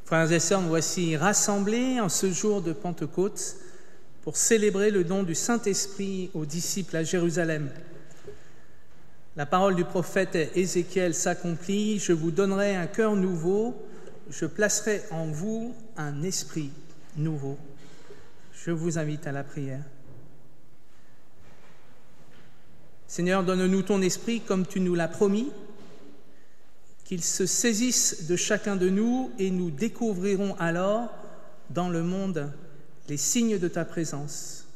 Frères et sœurs, nous voici rassemblés en ce jour de Pentecôte pour célébrer le don du Saint-Esprit aux disciples à Jérusalem. La parole du prophète Ézéchiel s'accomplit. Je vous donnerai un cœur nouveau, je placerai en vous un esprit nouveau. Je vous invite à la prière. Seigneur, donne-nous ton esprit comme tu nous l'as promis, qu'il se saisisse de chacun de nous et nous découvrirons alors dans le monde les signes de ta présence.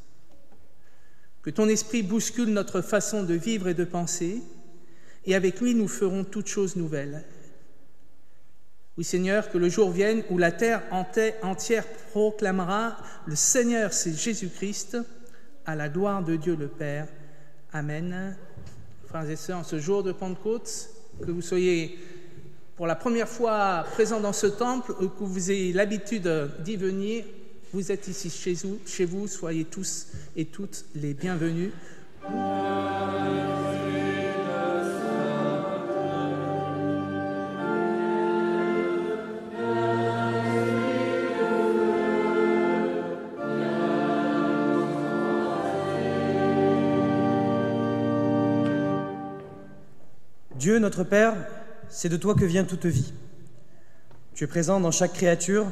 Que ton esprit bouscule notre façon de vivre et de penser, et avec lui nous ferons toutes choses nouvelles. Oui, Seigneur, que le jour vienne où la terre entière proclamera « Le Seigneur, c'est Jésus-Christ, à la gloire de Dieu le Père. » Amen. Frères et sœurs, en ce jour de Pentecôte, que vous soyez pour la première fois présents dans ce temple, ou que vous ayez l'habitude d'y venir, vous êtes ici chez vous, soyez tous et toutes les bienvenus. Dieu, notre Père, c'est de toi que vient toute vie. Tu es présent dans chaque créature,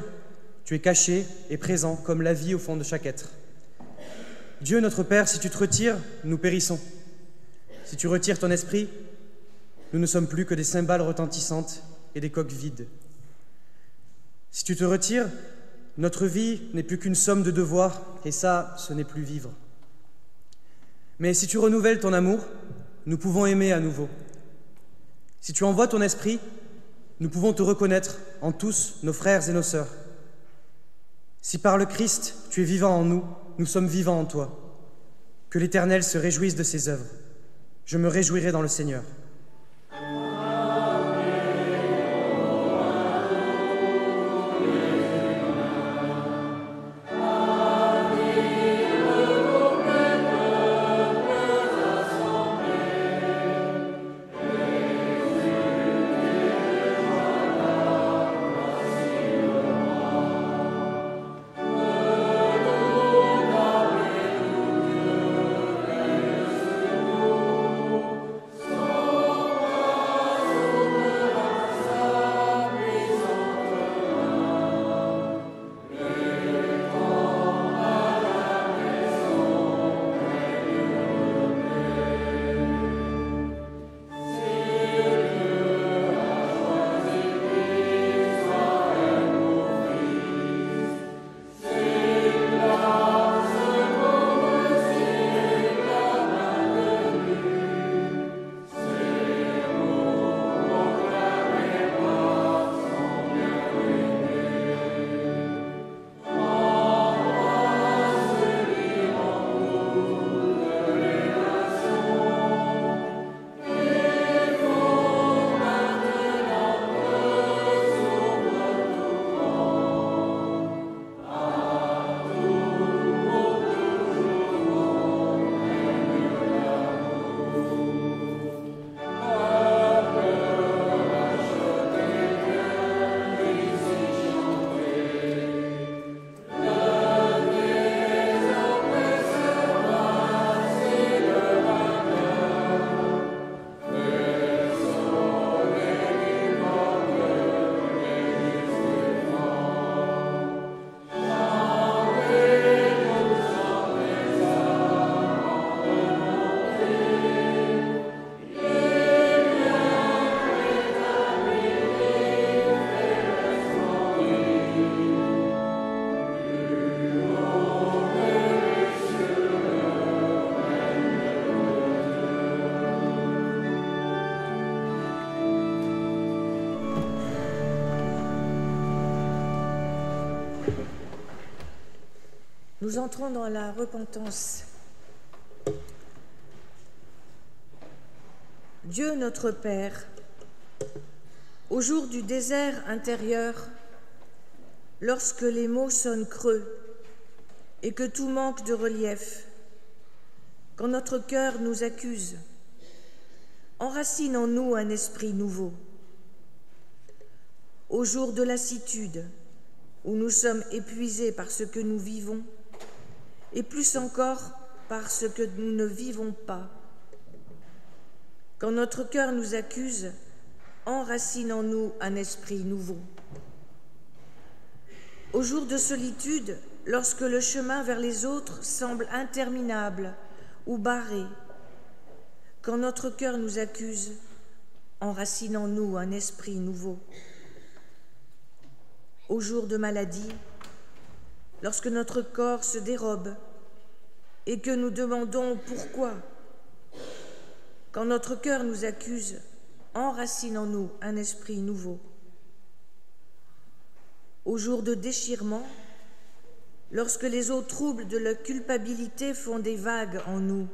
tu es caché et présent comme la vie au fond de chaque être. Dieu, notre Père, si tu te retires, nous périssons. Si tu retires ton esprit, nous ne sommes plus que des cymbales retentissantes et des coques vides. Si tu te retires, notre vie n'est plus qu'une somme de devoirs, et ça, ce n'est plus vivre. Mais si tu renouvelles ton amour, nous pouvons aimer à nouveau. Si tu envoies ton esprit, nous pouvons te reconnaître en tous nos frères et nos sœurs. Si par le Christ tu es vivant en nous, nous sommes vivants en toi. Que l'Éternel se réjouisse de ses œuvres. Je me réjouirai dans le Seigneur. Nous entrons dans la repentance. Dieu notre Père, au jour du désert intérieur, lorsque les mots sonnent creux et que tout manque de relief, quand notre cœur nous accuse, enracine en nous un esprit nouveau. Au jour de lassitude où nous sommes épuisés par ce que nous vivons, et plus encore par ce que nous ne vivons pas. Quand notre cœur nous accuse, enracine en nous un esprit nouveau. Au jour de solitude, lorsque le chemin vers les autres semble interminable ou barré, quand notre cœur nous accuse, enracine en nous un esprit nouveau. Au jour de maladie, lorsque notre corps se dérobe et que nous demandons pourquoi, quand notre cœur nous accuse, enracine en nous un esprit nouveau. Au jour de déchirement, lorsque les eaux troubles de la culpabilité font des vagues en nous,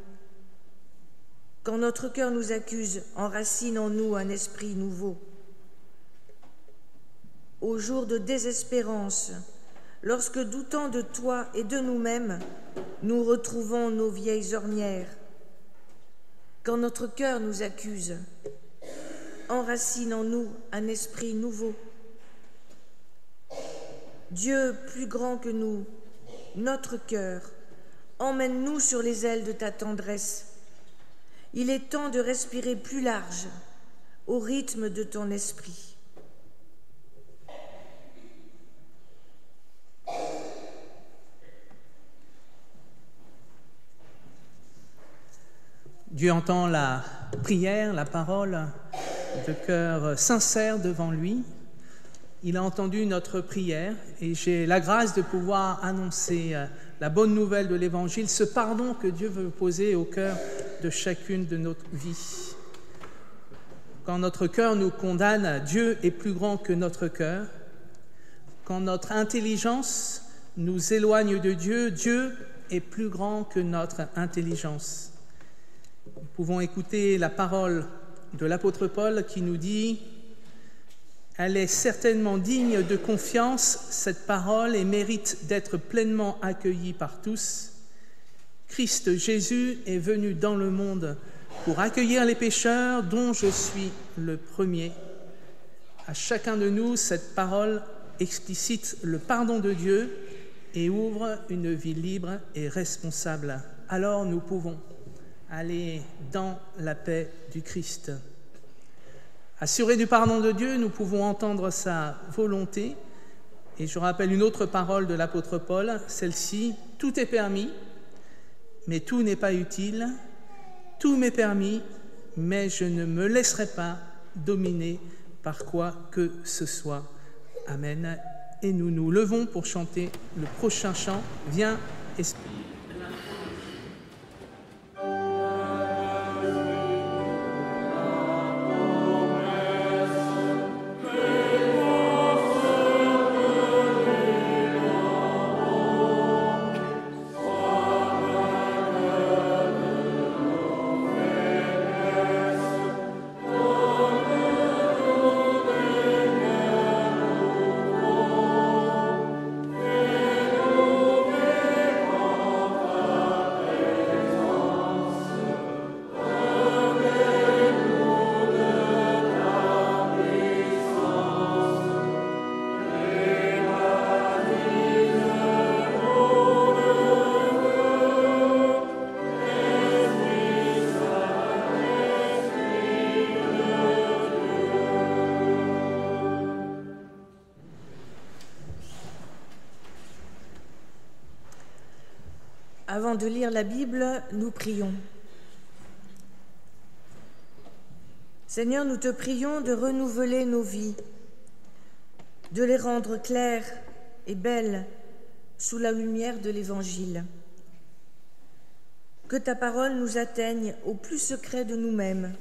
quand notre cœur nous accuse, enracine en nous un esprit nouveau. Au jour de désespérance, lorsque doutant de toi et de nous-mêmes, nous retrouvons nos vieilles ornières, quand notre cœur nous accuse, enracine en nous un esprit nouveau. Dieu plus grand que nous, notre cœur, emmène-nous sur les ailes de ta tendresse. Il est temps de respirer plus large, au rythme de ton esprit. Dieu entend la prière, la parole de cœur sincère devant lui. Il a entendu notre prière et j'ai la grâce de pouvoir annoncer la bonne nouvelle de l'Évangile, ce pardon que Dieu veut poser au cœur de chacune de notre vie. Quand notre cœur nous condamne, Dieu est plus grand que notre cœur. Quand notre intelligence nous éloigne de Dieu, Dieu est plus grand que notre intelligence. Nous pouvons écouter la parole de l'apôtre Paul qui nous dit « Elle est certainement digne de confiance, cette parole, et mérite d'être pleinement accueillie par tous. Christ Jésus est venu dans le monde pour accueillir les pécheurs, dont je suis le premier. » À chacun de nous, cette parole explicite le pardon de Dieu et ouvre une vie libre et responsable. Alors nous pouvons aller dans la paix du Christ. Assurés du pardon de Dieu, nous pouvons entendre sa volonté. Et je rappelle une autre parole de l'apôtre Paul, celle-ci, « Tout est permis, mais tout n'est pas utile. Tout m'est permis, mais je ne me laisserai pas dominer par quoi que ce soit. » Amen. Et nous nous levons pour chanter le prochain chant, « Viens, Esprit ». Avant de lire la Bible, nous prions. Seigneur, nous te prions de renouveler nos vies, de les rendre claires et belles sous la lumière de l'Évangile. Que ta parole nous atteigne au plus secret de nous-mêmes,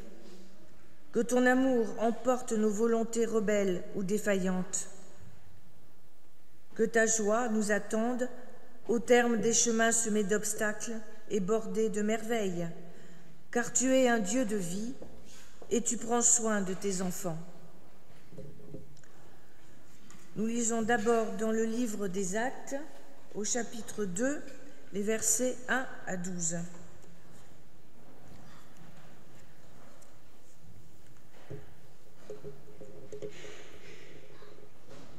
que ton amour emporte nos volontés rebelles ou défaillantes, que ta joie nous attende au terme des chemins semés d'obstacles et bordés de merveilles, car tu es un Dieu de vie et tu prends soin de tes enfants. Nous lisons d'abord dans le livre des Actes, au chapitre 2, les versets 1 à 12.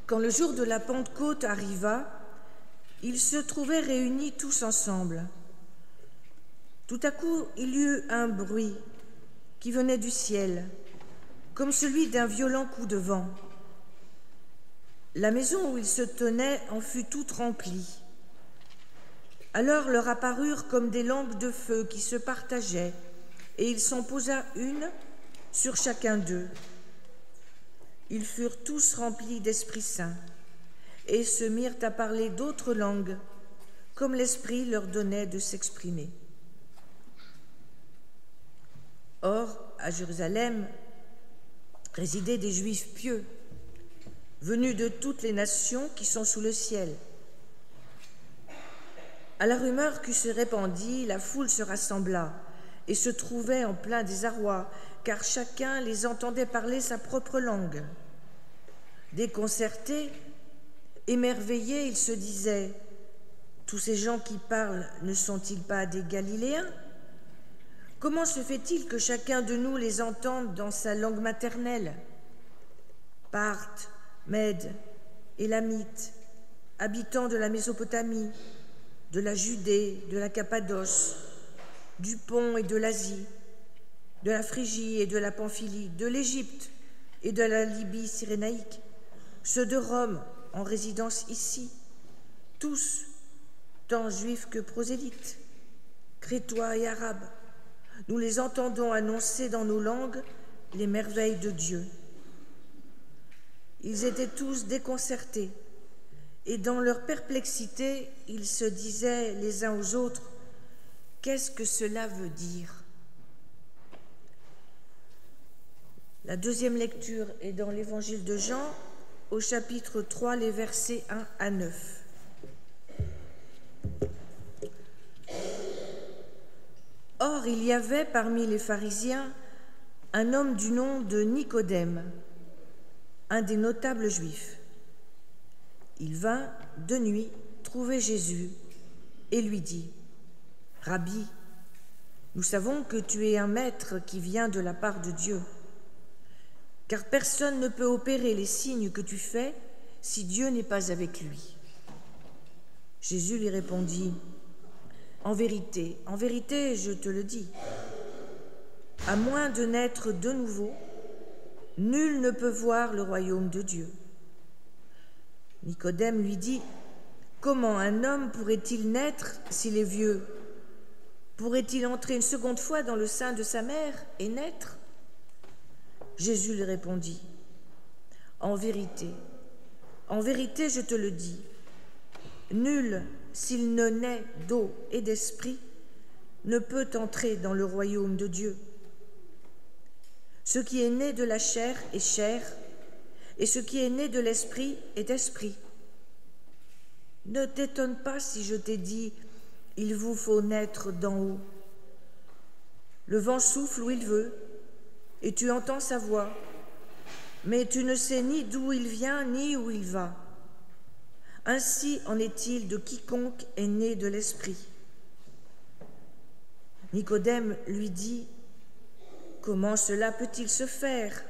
Quand le jour de la Pentecôte arriva, ils se trouvaient réunis tous ensemble. Tout à coup, il y eut un bruit qui venait du ciel, comme celui d'un violent coup de vent. La maison où ils se tenaient en fut toute remplie. Alors leur apparurent comme des langues de feu qui se partageaient, et il s'en posa une sur chacun d'eux. Ils furent tous remplis d'Esprit Saint et se mirent à parler d'autres langues, comme l'Esprit leur donnait de s'exprimer. Or, à Jérusalem, résidaient des Juifs pieux, venus de toutes les nations qui sont sous le ciel. À la rumeur qui se répandit, la foule se rassembla et se trouvait en plein désarroi, car chacun les entendait parler sa propre langue. Déconcertés, émerveillés, ils se disaient « Tous ces gens qui parlent ne sont-ils pas des Galiléens ? Comment se fait-il que chacun de nous les entende dans sa langue maternelle ? Parthes, Mèdes, Élamites, habitants de la Mésopotamie, de la Judée, de la Cappadoce, du Pont et de l'Asie, de la Phrygie et de la Pamphylie, de l'Égypte et de la Libye cyrénaïque, ceux de Rome en résidence ici, tous, tant juifs que prosélytes, crétois et arabes, nous les entendons annoncer dans nos langues les merveilles de Dieu. Ils étaient tous déconcertés, et dans leur perplexité, ils se disaient les uns aux autres, « Qu'est-ce que cela veut dire ?» La deuxième lecture est dans l'Évangile de Jean, au chapitre 3, les versets 1 à 9. Or, il y avait parmi les pharisiens un homme du nom de Nicodème, un des notables juifs. Il vint de nuit trouver Jésus et lui dit « Rabbi, nous savons que tu es un maître qui vient de la part de Dieu, car personne ne peut opérer les signes que tu fais si Dieu n'est pas avec lui. » Jésus lui répondit « en vérité, je te le dis, à moins de naître de nouveau, nul ne peut voir le royaume de Dieu. » Nicodème lui dit « Comment un homme pourrait-il naître s'il est vieux? Pourrait-il entrer une seconde fois dans le sein de sa mère et naître ?» Jésus lui répondit « en vérité, je te le dis, nul, s'il ne naît d'eau et d'esprit, ne peut entrer dans le royaume de Dieu. Ce qui est né de la chair est chair, et ce qui est né de l'esprit est esprit. Ne t'étonne pas si je t'ai dit, il vous faut naître d'en haut. Le vent souffle où il veut, et tu entends sa voix, mais tu ne sais ni d'où il vient ni où il va. Ainsi en est-il de quiconque est né de l'esprit. » Nicodème lui dit « Comment cela peut-il se faire ? »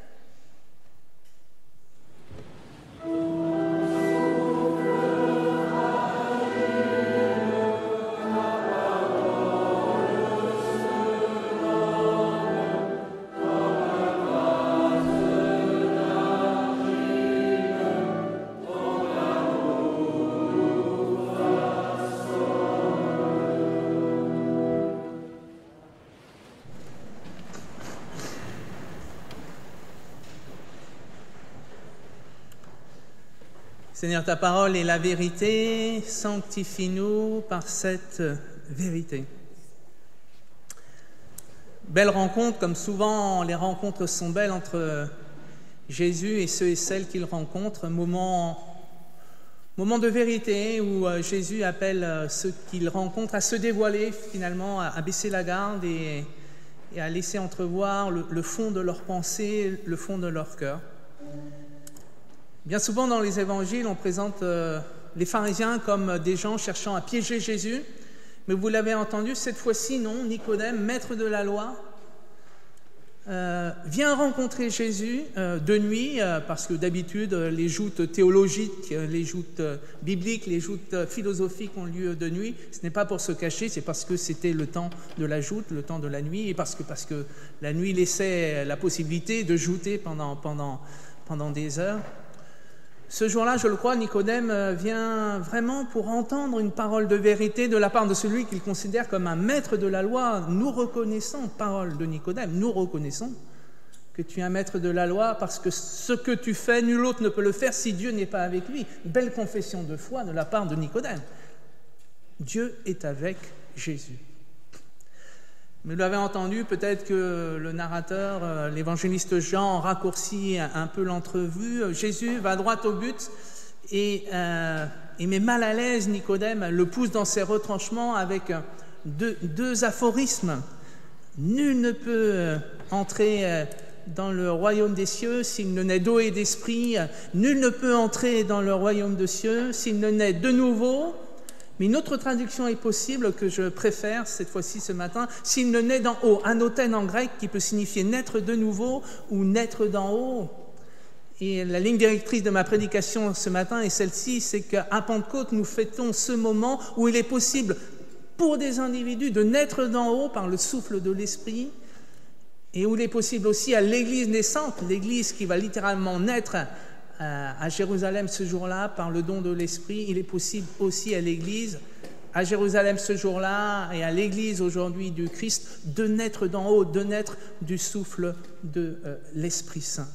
Seigneur, ta parole est la vérité, sanctifie-nous par cette vérité. Belle rencontre, comme souvent les rencontres sont belles entre Jésus et ceux et celles qu'il rencontre, moment de vérité où Jésus appelle ceux qu'il rencontre à se dévoiler finalement, à baisser la garde et à laisser entrevoir le fond de leurs pensées, le fond de leur cœur. Bien souvent dans les évangiles, on présente les pharisiens comme des gens cherchant à piéger Jésus, mais vous l'avez entendu, cette fois-ci non, Nicodème, maître de la loi, vient rencontrer Jésus de nuit, parce que d'habitude, les joutes théologiques, les joutes bibliques, les joutes philosophiques ont lieu de nuit. Ce n'est pas pour se cacher, c'est parce que c'était le temps de la joute, le temps de la nuit, et parce que la nuit laissait la possibilité de jouter pendant des heures. Ce jour-là, je le crois, Nicodème vient vraiment pour entendre une parole de vérité de la part de celui qu'il considère comme un maître de la loi. Nous reconnaissons, parole de Nicodème, nous reconnaissons que tu es un maître de la loi parce que ce que tu fais, nul autre ne peut le faire si Dieu n'est pas avec lui. Belle confession de foi de la part de Nicodème. Dieu est avec Jésus. Vous l'avez entendu, peut-être que le narrateur, l'évangéliste Jean, raccourcit un peu l'entrevue. Jésus va droit au but et met mal à l'aise Nicodème, le pousse dans ses retranchements avec deux aphorismes. Nul ne peut entrer dans le royaume des cieux s'il ne naît d'eau et d'esprit. Nul ne peut entrer dans le royaume des cieux s'il ne naît de nouveau. Mais une autre traduction est possible que je préfère cette fois-ci ce matin, s'il ne naît d'en haut, anothène en grec qui peut signifier naître de nouveau ou naître d'en haut. Et la ligne directrice de ma prédication ce matin est celle-ci, c'est qu'à Pentecôte, nous fêtons ce moment où il est possible pour des individus de naître d'en haut par le souffle de l'Esprit et où il est possible aussi à l'Église naissante, l'Église qui va littéralement naître à Jérusalem ce jour-là, par le don de l'Esprit. Il est possible aussi à l'Église, à Jérusalem ce jour-là, et à l'Église aujourd'hui du Christ, de naître d'en haut, de naître du souffle de l'Esprit Saint.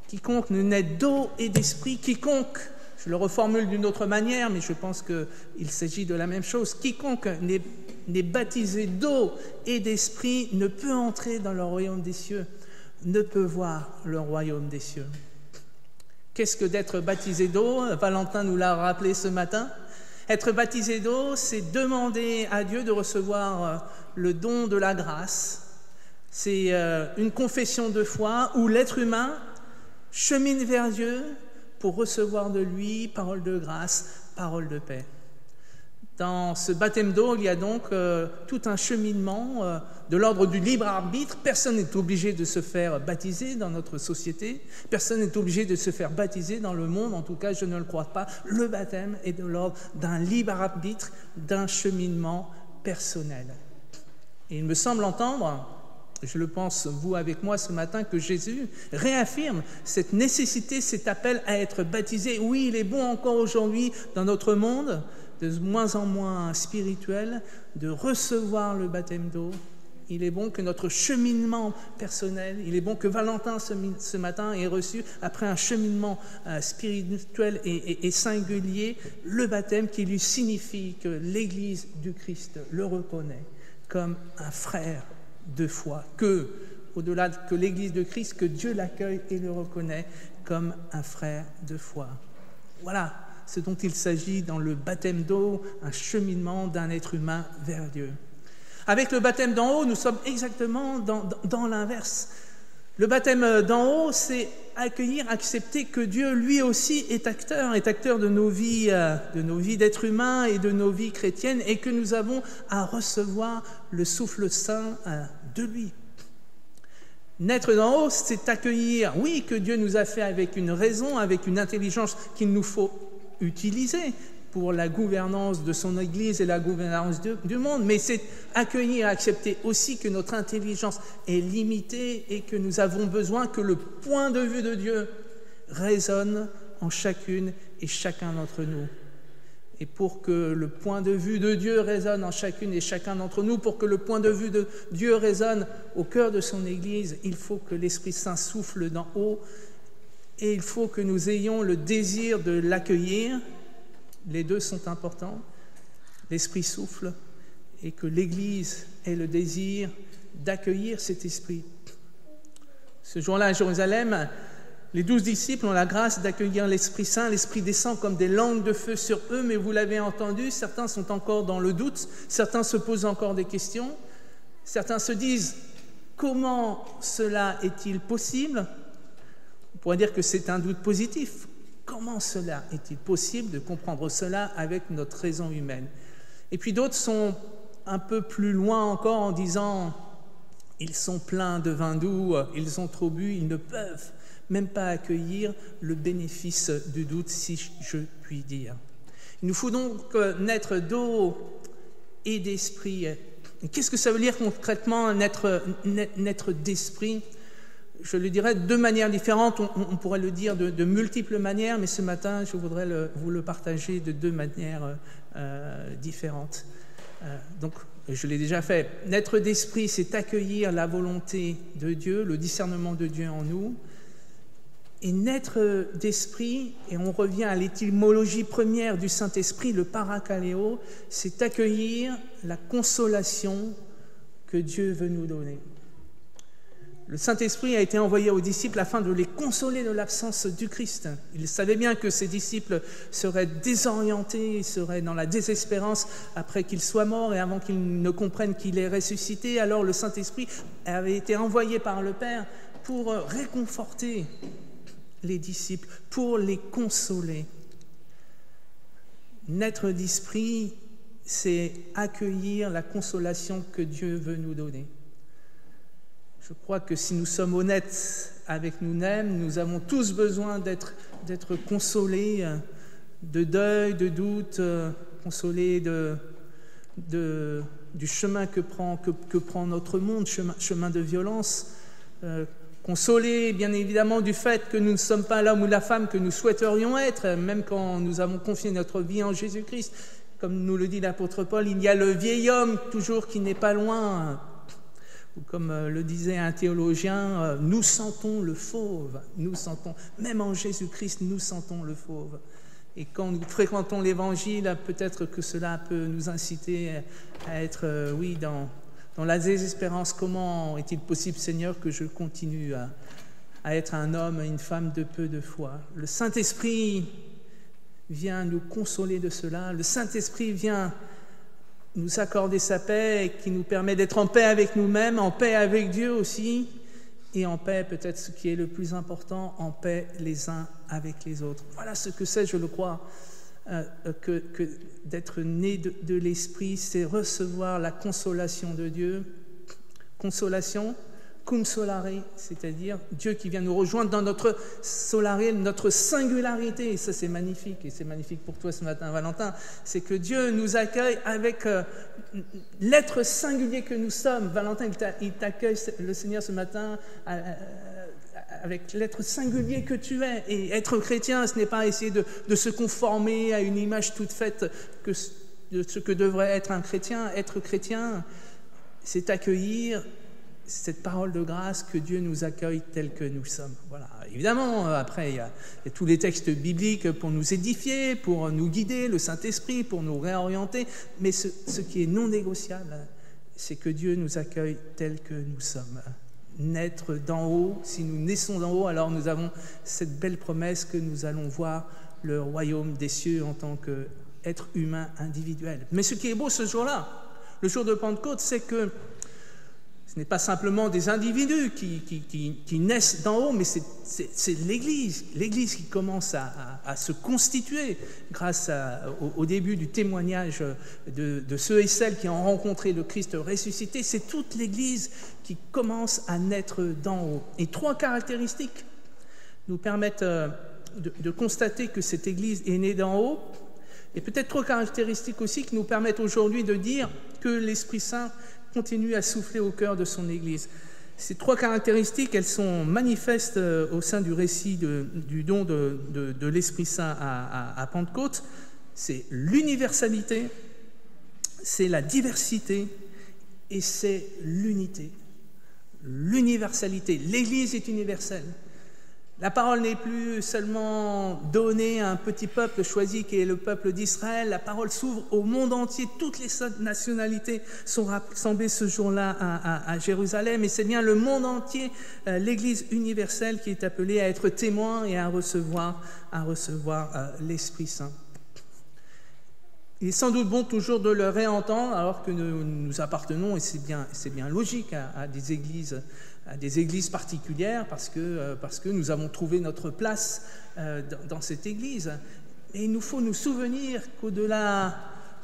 Quiconque ne naît d'eau et d'esprit, quiconque, je le reformule d'une autre manière, mais je pense qu'il s'agit de la même chose, quiconque n'est baptisé d'eau et d'esprit ne peut entrer dans le royaume des cieux, ne peut voir le royaume des cieux. Qu'est-ce que d'être baptisé d'eau? Valentin nous l'a rappelé ce matin. Être baptisé d'eau, c'est demander à Dieu de recevoir le don de la grâce. C'est une confession de foi où l'être humain chemine vers Dieu pour recevoir de lui parole de grâce, parole de paix. Dans ce baptême d'eau, il y a donc tout un cheminement de l'ordre du libre arbitre. Personne n'est obligé de se faire baptiser dans notre société. Personne n'est obligé de se faire baptiser dans le monde. En tout cas, je ne le crois pas. Le baptême est de l'ordre d'un libre arbitre, d'un cheminement personnel. Et il me semble entendre, je le pense vous avec moi ce matin, que Jésus réaffirme cette nécessité, cet appel à être baptisé. Oui, il est bon encore aujourd'hui dans notre monde, de moins en moins spirituel, de recevoir le baptême d'eau. Il est bon que notre cheminement personnel, il est bon que Valentin ce matin ait reçu, après un cheminement spirituel et singulier, le baptême qui lui signifie que l'Église du Christ le reconnaît comme un frère de foi, que, au-delà que l'Église de Christ, que Dieu l'accueille et le reconnaît comme un frère de foi. Voilà ce dont il s'agit dans le baptême d'eau, un cheminement d'un être humain vers Dieu. Avec le baptême d'en haut, nous sommes exactement dans l'inverse. Le baptême d'en haut, c'est accueillir, accepter que Dieu, lui aussi, est acteur de nos vies d'êtres humains et de nos vies chrétiennes, et que nous avons à recevoir le souffle saint de lui. Naître d'en haut, c'est accueillir, oui, que Dieu nous a fait avec une raison, avec une intelligence qu'il nous faut utiliser pour la gouvernance de son Église et la gouvernance du monde, mais c'est accueillir et accepter aussi que notre intelligence est limitée et que nous avons besoin que le point de vue de Dieu résonne en chacune et chacun d'entre nous. Et pour que le point de vue de Dieu résonne en chacune et chacun d'entre nous, pour que le point de vue de Dieu résonne au cœur de son Église, il faut que l'Esprit Saint souffle d'en haut et il faut que nous ayons le désir de l'accueillir. Les deux sont importants. L'Esprit souffle et que l'Église ait le désir d'accueillir cet Esprit. Ce jour-là à Jérusalem, les 12 disciples ont la grâce d'accueillir l'Esprit Saint. L'Esprit descend comme des langues de feu sur eux, mais vous l'avez entendu, certains sont encore dans le doute, certains se posent encore des questions, certains se disent « Comment cela est-il possible ?» On pourrait dire que c'est un doute positif. Comment cela est-il possible de comprendre cela avec notre raison humaine? Et puis d'autres sont un peu plus loin encore en disant Ils sont pleins de vin doux, ils ont trop bu, ils ne peuvent même pas accueillir le bénéfice du doute, si je puis dire. Il nous faut donc naître d'eau et d'esprit. Qu'est-ce que ça veut dire concrètement naître d'esprit ? Je le dirais de deux manières différentes, on pourrait le dire de multiples manières, mais ce matin, je voudrais vous le partager de deux manières différentes. Donc, je l'ai déjà fait. Naître d'esprit, c'est accueillir la volonté de Dieu, le discernement de Dieu en nous. Et naître d'esprit, et on revient à l'étymologie première du Saint-Esprit, le parakaleo, c'est accueillir la consolation que Dieu veut nous donner. Le Saint-Esprit a été envoyé aux disciples afin de les consoler de l'absence du Christ. Il savait bien que ses disciples seraient désorientés, seraient dans la désespérance après qu'il soit mort et avant qu'ils ne comprennent qu'il est ressuscité. Alors le Saint-Esprit avait été envoyé par le Père pour réconforter les disciples, pour les consoler. Naître d'esprit, c'est accueillir la consolation que Dieu veut nous donner. Je crois que si nous sommes honnêtes avec nous-mêmes, nous avons tous besoin d'être consolés de deuil, de doute, consolés du chemin que prend notre monde, chemin de violence, consolés bien évidemment du fait que nous ne sommes pas l'homme ou la femme que nous souhaiterions être, même quand nous avons confié notre vie en Jésus-Christ. Comme nous le dit l'apôtre Paul, il y a le vieil homme toujours qui n'est pas loin. Ou comme le disait un théologien, nous sentons le fauve, même en Jésus-Christ, nous sentons le fauve. Et quand nous fréquentons l'Évangile, peut-être que cela peut nous inciter à être, dans la désespérance. Comment est-il possible, Seigneur, que je continue à être un homme et une femme de peu de foi ? Le Saint-Esprit vient nous consoler de cela. Le Saint-Esprit vient nous accorder sa paix, qui nous permet d'être en paix avec nous-mêmes, en paix avec Dieu aussi, et en paix, peut-être ce qui est le plus important, en paix les uns avec les autres. Voilà ce que c'est, je le crois, que d'être né de l'Esprit, c'est recevoir la consolation de Dieu. Consolation, cum solare, c'est-à-dire Dieu qui vient nous rejoindre dans notre solare, notre singularité. Et ça, c'est magnifique. Et c'est magnifique pour toi ce matin, Valentin. C'est que Dieu nous accueille avec l'être singulier que nous sommes. Valentin, il t'accueille, le Seigneur, ce matin, avec l'être singulier que tu es. Et être chrétien, ce n'est pas essayer de se conformer à une image toute faite de ce que devrait être un chrétien. Être chrétien, c'est accueillir cette parole de grâce que Dieu nous accueille tel que nous sommes. Voilà. Évidemment, après, il y a tous les textes bibliques pour nous édifier, pour nous guider, le Saint-Esprit, pour nous réorienter. Mais ce qui est non négociable, c'est que Dieu nous accueille tel que nous sommes. Naître d'en haut, si nous naissons d'en haut, alors nous avons cette belle promesse que nous allons voir le royaume des cieux en tant qu'être humain individuel. Mais ce qui est beau ce jour-là, le jour de Pentecôte, c'est que ce n'est pas simplement des individus qui naissent d'en haut, mais c'est l'Église qui commence à se constituer grâce au début du témoignage de ceux et celles qui ont rencontré le Christ ressuscité. C'est toute l'Église qui commence à naître d'en haut. Et trois caractéristiques nous permettent de constater que cette Église est née d'en haut, et peut-être trois caractéristiques aussi qui nous permettent aujourd'hui de dire que l'Esprit Saint continue à souffler au cœur de son Église. Ces trois caractéristiques, elles sont manifestes au sein du récit du don de l'Esprit Saint à Pentecôte. C'est l'universalité, c'est la diversité et c'est l'unité. L'universalité. L'Église est universelle. La parole n'est plus seulement donnée à un petit peuple choisi qui est le peuple d'Israël. La parole s'ouvre au monde entier. Toutes les nationalités sont rassemblées ce jour-là à Jérusalem. Et c'est bien le monde entier, l'Église universelle, qui est appelée à être témoin et à recevoir l'Esprit Saint. Il est sans doute bon toujours de le réentendre alors que nous appartenons, et c'est bien logique, à des églises particulières parce que nous avons trouvé notre place dans cette église. Et il nous faut nous souvenir qu'au-delà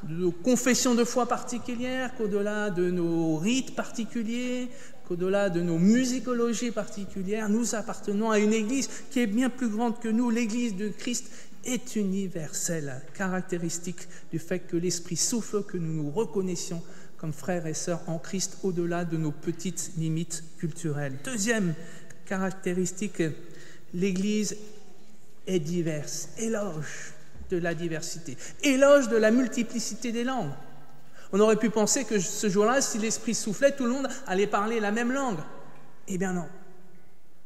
de nos confessions de foi particulières, qu'au-delà de nos rites particuliers, qu'au-delà de nos musicologies particulières, nous appartenons à une Église qui est bien plus grande que nous. L'Église de Christ est universelle, caractéristique du fait que l'Esprit souffle, que nous nous reconnaissions comme frères et sœurs en Christ au-delà de nos petites limites culturelles. Deuxième caractéristique, l'Église est diverse. Éloge de la diversité, éloge de la multiplicité des langues. On aurait pu penser que ce jour-là, si l'Esprit soufflait, tout le monde allait parler la même langue. Eh bien non.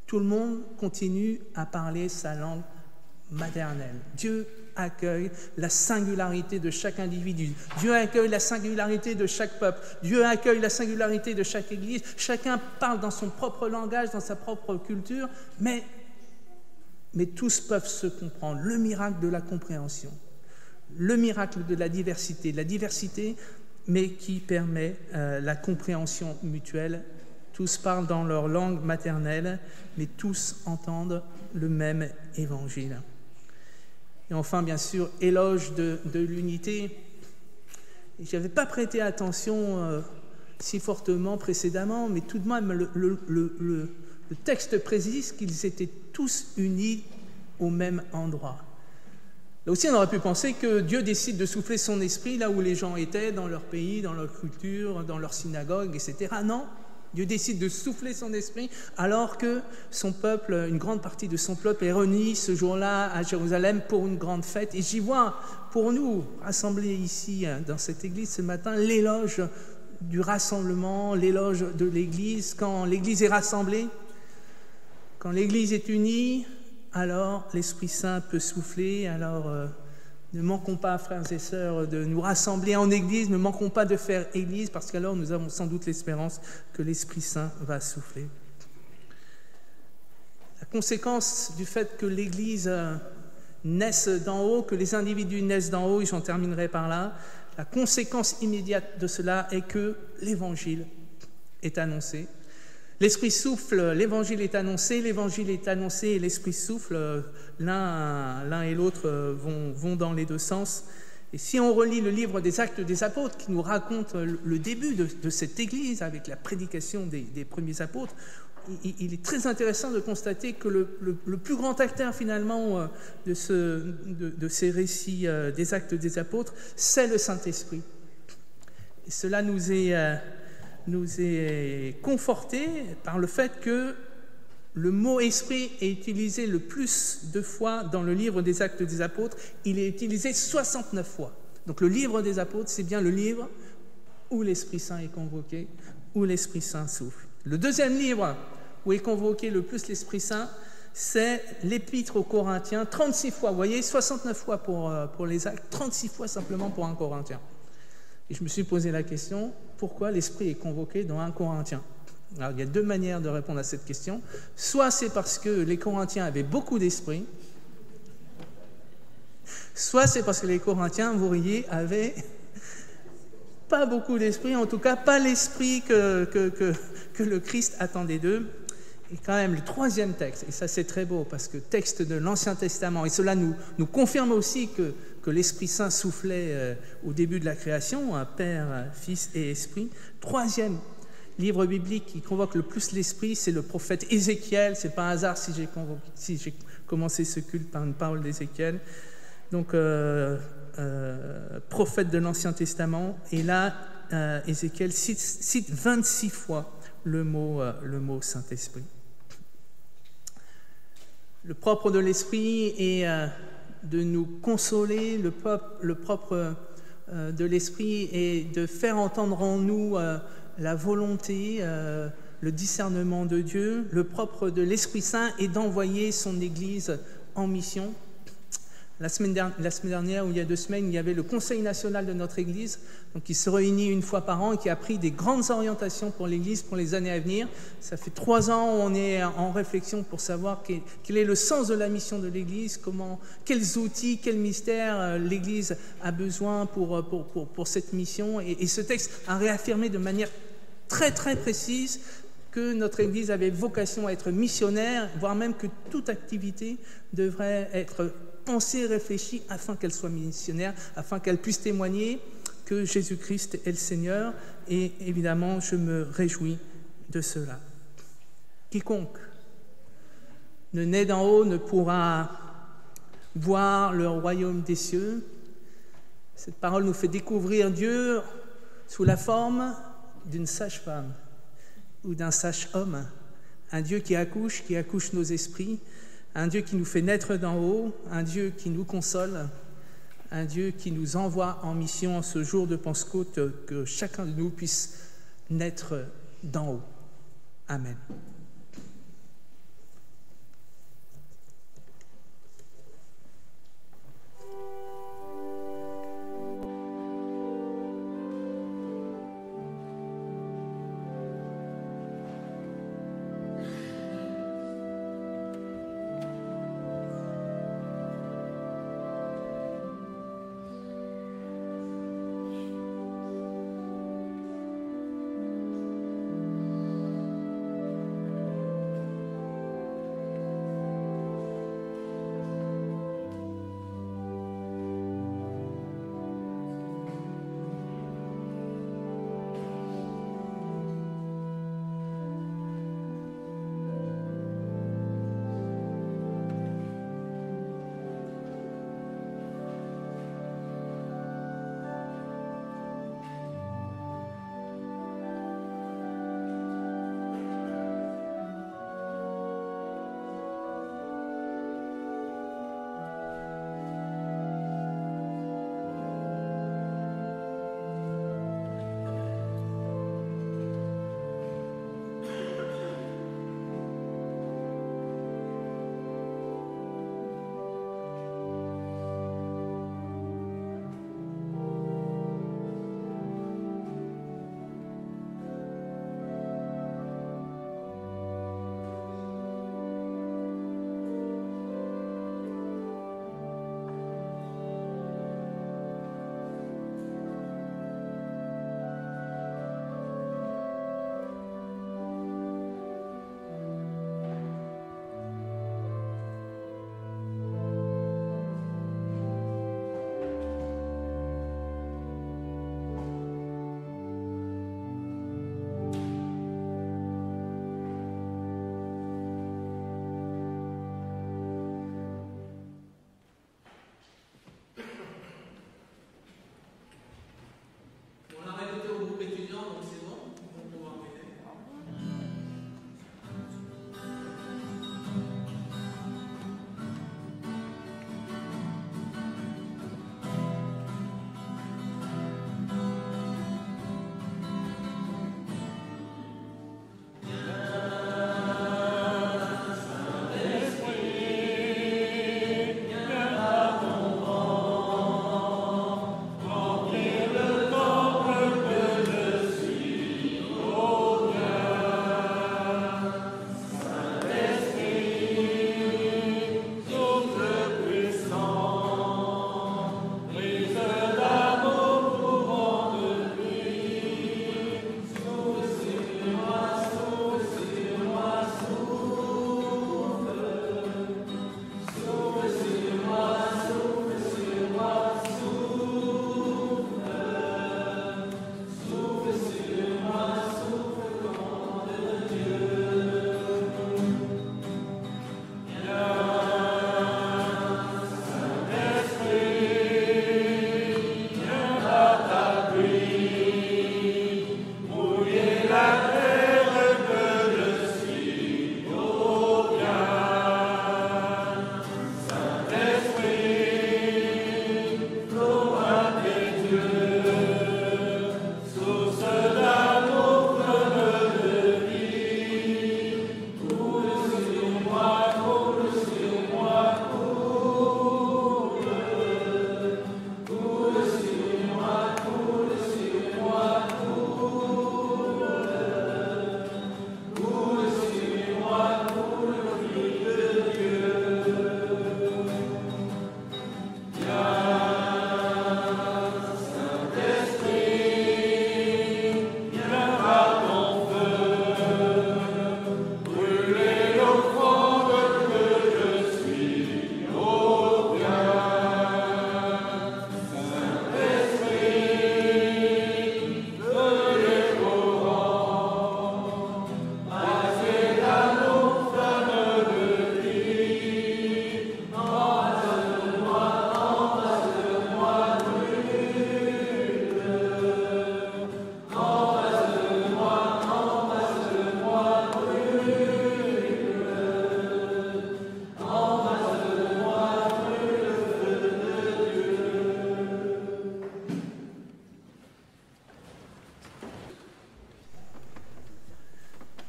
Tout le monde continue à parler sa langue maternelle. Dieu accueille la singularité de chaque individu. Dieu accueille la singularité de chaque peuple. Dieu accueille la singularité de chaque Église. Chacun parle dans son propre langage, dans sa propre culture, mais tous peuvent se comprendre. Le miracle de la compréhension, le miracle de la diversité, mais qui permet la compréhension mutuelle. Tous parlent dans leur langue maternelle, mais tous entendent le même évangile. Et enfin, bien sûr, éloge de l'unité. Je n'avais pas prêté attention si fortement précédemment, mais tout de même, le texte précise qu'ils étaient tous unis au même endroit. Là aussi, on aurait pu penser que Dieu décide de souffler son esprit là où les gens étaient, dans leur pays, dans leur culture, dans leur synagogue, etc. Non, Dieu décide de souffler son esprit alors que son peuple, une grande partie de son peuple est réunie ce jour-là à Jérusalem pour une grande fête. Et j'y vois, pour nous, rassemblés ici dans cette église ce matin, l'éloge du rassemblement, l'éloge de l'église. Quand l'église est rassemblée, quand l'église est unie, alors l'Esprit Saint peut souffler. Alors ne manquons pas, frères et sœurs, de nous rassembler en église, ne manquons pas de faire église, parce qu'alors nous avons sans doute l'espérance que l'Esprit Saint va souffler. La conséquence du fait que l'église naisse d'en haut, que les individus naissent d'en haut, et j'en terminerai par là, la conséquence immédiate de cela est que l'évangile est annoncé. L'Esprit souffle, l'évangile est annoncé et l'Esprit souffle, l'un et l'autre vont dans les deux sens. Et si on relit le livre des Actes des Apôtres qui nous raconte le début de cette église avec la prédication des premiers apôtres, il est très intéressant de constater que le plus grand acteur finalement de ces récits des Actes des Apôtres, c'est le Saint-Esprit. Et cela nous est conforté par le fait que le mot « esprit » est utilisé le plus de fois dans le livre des Actes des Apôtres. Il est utilisé 69 fois. Donc le livre des Apôtres, c'est bien le livre où l'Esprit Saint est convoqué, où l'Esprit Saint souffle. Le deuxième livre où est convoqué le plus l'Esprit Saint, c'est l'Épître aux Corinthiens, 36 fois. Vous voyez, 69 fois pour les Actes, 36 fois simplement pour un Corinthien. Et je me suis posé la question, pourquoi l'Esprit est convoqué dans 1 Corinthien ? Alors, il y a deux manières de répondre à cette question. Soit c'est parce que les Corinthiens avaient beaucoup d'esprit, soit c'est parce que les Corinthiens, vous riez, avaient pas beaucoup d'esprit, en tout cas pas l'esprit que le Christ attendait d'eux. Et quand même, le troisième texte, et ça c'est très beau, parce que texte de l'Ancien Testament, et cela nous confirme aussi que l'Esprit Saint soufflait au début de la création, Père, Fils et Esprit. Troisième livre biblique qui convoque le plus l'Esprit, c'est le prophète Ézéchiel. C'est pas un hasard si j'ai commencé ce culte par une parole d'Ézéchiel. Donc, prophète de l'Ancien Testament. Et là, Ézéchiel cite 26 fois le mot Saint-Esprit. Le propre de l'Esprit est de nous consoler, le propre de l'Esprit est de faire entendre en nous la volonté, le discernement de Dieu. Le propre de l'Esprit Saint est d'envoyer son Église en mission. La semaine dernière, ou il y a 2 semaines, il y avait le Conseil national de notre Église, donc qui se réunit une fois par an et qui a pris des grandes orientations pour l'Église pour les années à venir. Ça fait 3 ans où on est en réflexion pour savoir quel est le sens de la mission de l'Église, quels outils, quels mystères l'Église a besoin pour cette mission. Et ce texte a réaffirmé de manière très très précise que notre Église avait vocation à être missionnaire, voire même que toute activité devrait être pensée, réfléchie, afin qu'elle soit missionnaire, afin qu'elle puisse témoigner que Jésus-Christ est le Seigneur. Et évidemment, je me réjouis de cela. Quiconque ne naît d'en haut ne pourra voir le royaume des cieux. Cette parole nous fait découvrir Dieu sous la forme d'une sage-femme ou d'un sage-homme, un Dieu qui accouche nos esprits, un Dieu qui nous fait naître d'en haut, un Dieu qui nous console, un Dieu qui nous envoie en mission en ce jour de Pentecôte, que chacun de nous puisse naître d'en haut. Amen.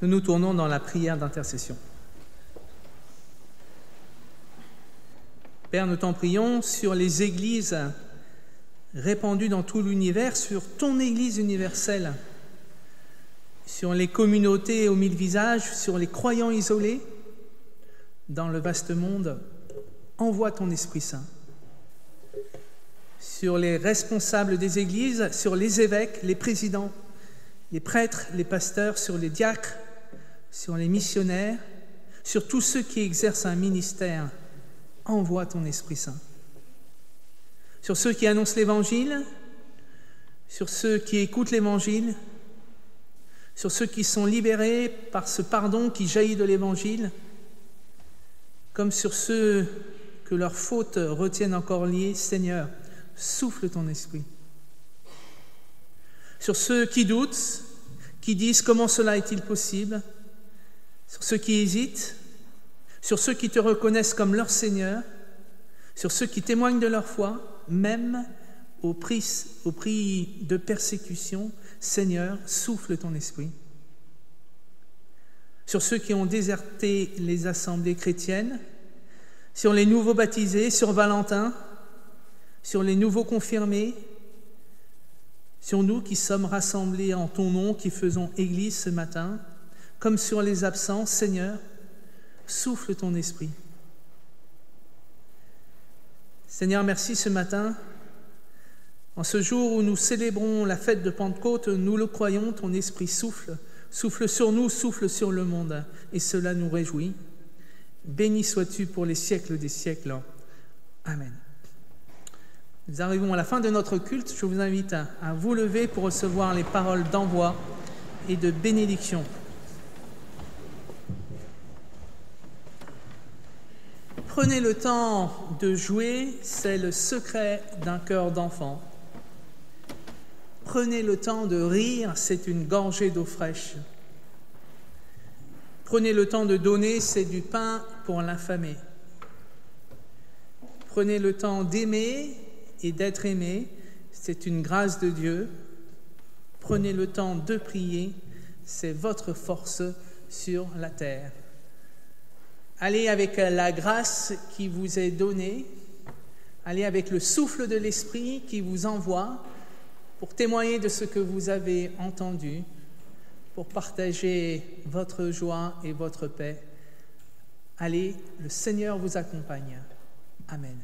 Nous nous tournons dans la prière d'intercession. Père, nous t'en prions sur les églises répandues dans tout l'univers, sur ton Église universelle, sur les communautés aux 1000 visages, sur les croyants isolés dans le vaste monde. Envoie ton Esprit Saint. Sur les responsables des églises, sur les évêques, les présidents, les prêtres, les pasteurs, sur les diacres, sur les missionnaires, sur tous ceux qui exercent un ministère, envoie ton Esprit Saint. Sur ceux qui annoncent l'Évangile, sur ceux qui écoutent l'Évangile, sur ceux qui sont libérés par ce pardon qui jaillit de l'Évangile, comme sur ceux que leurs fautes retiennent encore liés. Seigneur, souffle ton Esprit. Sur ceux qui doutent, qui disent « Comment cela est-il possible ?» Sur ceux qui hésitent, sur ceux qui te reconnaissent comme leur Seigneur, sur ceux qui témoignent de leur foi, même au prix de persécution. Seigneur, souffle ton Esprit. Sur ceux qui ont déserté les assemblées chrétiennes, sur les nouveaux baptisés, sur Valentin, sur les nouveaux confirmés, sur nous qui sommes rassemblés en ton nom, qui faisons Église ce matin, comme sur les absents. Seigneur, souffle ton Esprit. Seigneur, merci ce matin. En ce jour où nous célébrons la fête de Pentecôte, nous le croyons, ton Esprit souffle. Souffle sur nous, souffle sur le monde, et cela nous réjouit. Béni sois-tu pour les siècles des siècles. Amen. Nous arrivons à la fin de notre culte. Je vous invite à vous lever pour recevoir les paroles d'envoi et de bénédiction. Prenez le temps de jouer, c'est le secret d'un cœur d'enfant. Prenez le temps de rire, c'est une gorgée d'eau fraîche. Prenez le temps de donner, c'est du pain pour l'infamé. Prenez le temps d'aimer et d'être aimé, c'est une grâce de Dieu. Prenez le temps de prier, c'est votre force sur la terre. Allez avec la grâce qui vous est donnée, allez avec le souffle de l'Esprit qui vous envoie pour témoigner de ce que vous avez entendu, pour partager votre joie et votre paix. Allez, le Seigneur vous accompagne. Amen.